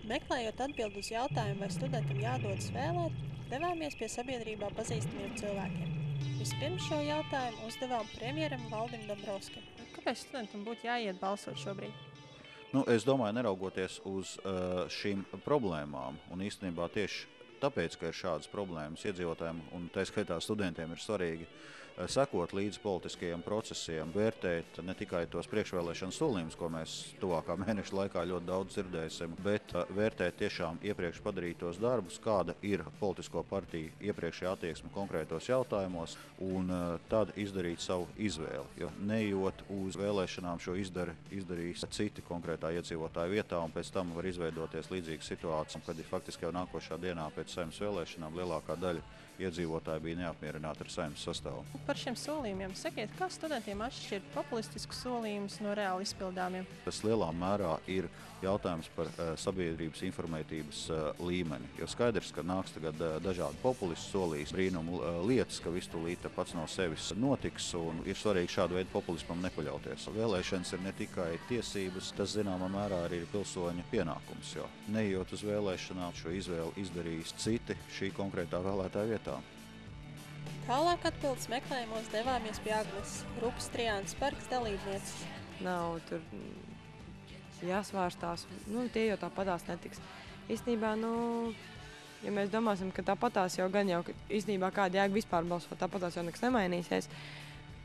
Meklējot atbildi uz jautājumu, vai studentam jādodas vēlēt, devāmies pie sabiedrībā pazīstamiem cilvēkiem. Vispirms šo jautājumu uzdevām premjeram Valdim Dombrovskim. Kāpēc studentam būtu jāiet balsot šobrīd? Es domāju, neraugoties uz šīm problēmām, un īstenībā tieši tāpēc, ka ir šādas problēmas iedzīvotājiem, un tā skaitā studentiem ir svarīgi sekot līdz politiskajiem procesiem, vērtēt ne tikai tos priekšvēlēšanu solījumus, ko mēs tuvākā mēneša laikā ļoti daudz dzirdēsim, bet vērtēt tiešām iepriekš padarītos darbus, kāda ir politisko partiju iepriekšējā attieksme konkrētos jautājumos, un tad izdarīt savu izvēli. Jo neejot uz vēlēšanām šo izdarīs citi konkrētā iedzīvotāja vietā, un pēc tam var izveidoties līdzīga situācija, kad ir faktiski jau nākošā dienā pēc Saeimas vēlēšanām lielākā daļa iedzīvotāji bija neapmierināti ar Saeimas sastāvu. Par šiem solījumiem sakiet, kā studentiem atšķirt populistiskus solījumus no reāli izpildāmiem? Tas lielā mērā ir jautājums par sabiedrības informētības līmeni. Jo skaidrs, ka nāks tagad dažādi populisti solīs brīnumu lietas, ka viss tūlīt pats no sevis notiks, un ir svarīgi šādu veidu populismam nepaļauties. Vēlēšanas ir ne tikai tiesības, tas zināmā mērā arī ir pilsoņa pienākums, jo neejot uz vēlēšanām, šo izvēli izdarīs citi šī konkrētā vēlētāja vietā. Tālāk atbildes meklējumos devāmies pie Agnes, grupas Trijānas parks dalībnieces. Nav tur jāsvārstās, tie jau tāpatās netiks. Īstenībā, ja mēs domāsim, ka tāpatās jau īstenībā kāda jēga vispār balsot, tāpatās jau nekas nemainīsies,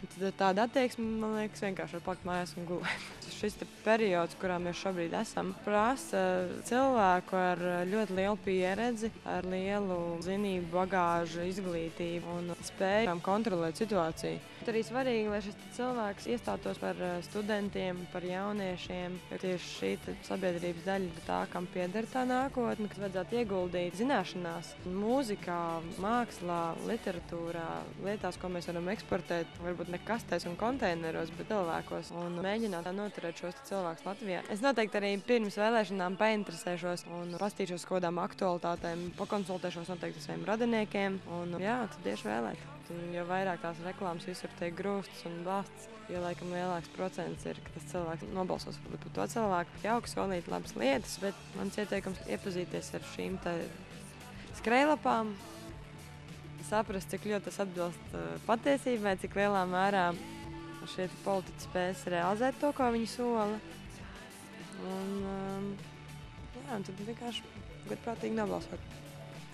tad tāda attieksme, man liekas, vienkārši var palikt mājās un gulēt. Šis periods, kurā mēs šobrīd esam, prasa cilvēku ar ļoti lielu pieredzi, ar lielu zinību, bagāžu, izglītību un spēju kontrolēt situāciju. Arī svarīgi, lai šis cilvēks iestātos par studentiem, par jauniešiem, jo tieši šī sabiedrības daļa ir tā, kam pieder tā nākotne, kas vajadzētu ieguldīt zināšanās, mūzikā, mākslā, literatūrā, lietās, ko mēs varam eksportēt, varbūt ne kastēs un konteineros, bet cilvēkos, un mēģināt noturēt šos cilvēkus Latvijā. Es noteikti arī pirms vēlēšanām painteresēšos un pastīšos kodām aktualitātēm, pakonsultēšos noteikti saviem radiniekiem, un tad tieši vēlēt. Jo vairāk tās reklāmas visur tiek grūstas un bāstas, jo laikam lielāks procents ir, ka tas cilvēks nobalsos par to cilvēku. Jauki solīt labas lietas, bet mans ieteikums iepazīties ar šīm skrejlapām, saprast, cik ļoti tas atbilst patiesībai, cik lielā mērā šie politiķi spēs realizēt to, ko viņi sola. Un tad vienkārši godprātīgi nobalsot.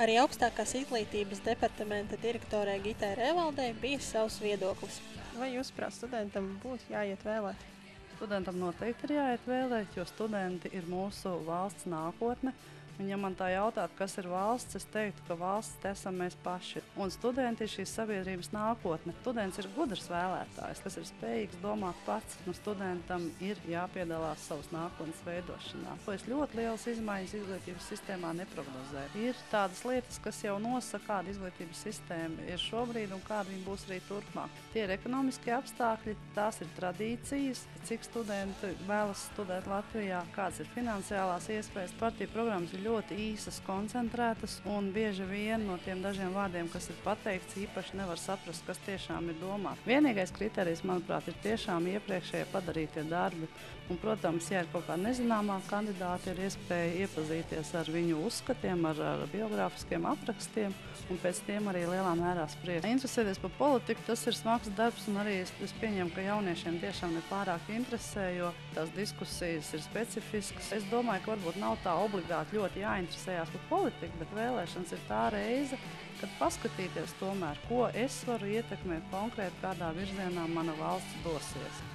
Arī augstākās izglītības departamenta direktorē Gitai Revaldei bija savs viedoklis. Vai jūsuprāt, studentam būtu jāiet vēlēt? Studentam noteikti ir jāiet vēlēt, jo studenti ir mūsu valsts nākotne. Un, ja man tā jautātu, kas ir valsts, es teiktu, ka valsts esam mēs paši. Un studenti ir šīs sabiedrības nākotne. Students ir gudrs vēlētājs, kas ir spējīgs domāt pats. Un studentam ir jāpiedalās savas nākotnes veidošanā. To es ļoti lielas izmaiņas izglītības sistēmā neprognozēju. Ir tādas lietas, kas jau nosaka, kāda izglītības sistēma ir šobrīd un kāda viņa būs arī turpmāk. Tie ir ekonomiskie apstākļi, tās ir tradīcijas, cik studenti vēlas studēt Latvijā, kādas ir finansiālās iespējas. Partiju programmas ir ļoti īsas, koncentrētas, un bieži vien no tiem dažiem vārdiem, kas ir pateikts, īpaši nevar saprast, kas tiešām ir domāts. Vienīgais kriterijs, manuprāt, ir tiešām iepriekšējie padarītie darbi. Un, protams, ja ir kaut kā nezināmā kandidāta, ir iespēja iepazīties ar viņu uzskatiem, ar biogrāfiskiem aprakstiem, un pēc tiem arī lielā mērā spriest. Interesēties par politiku, tas ir smags darbs, un arī es pieņemu, ka jauniešiem tiešām ir pārāk interesē, jo tās diskusijas ir specifiskas. Es domāju, ka varbūt nav tā obligāti ļoti jāinteresējās par politiku, bet vēlēšanas ir tā reize, kad paskatīties tomēr, ko es varu ietekmēt konkrēti, kādā virzienā mana valsts dosies.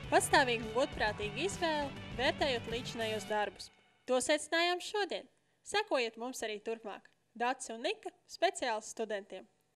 Patstāvīga un godprātīga izvēle, vērtējot līdzinējos darbus. To secinājām šodien. Sekojiet mums arī turpmāk. Dace un Nika speciāli studentiem.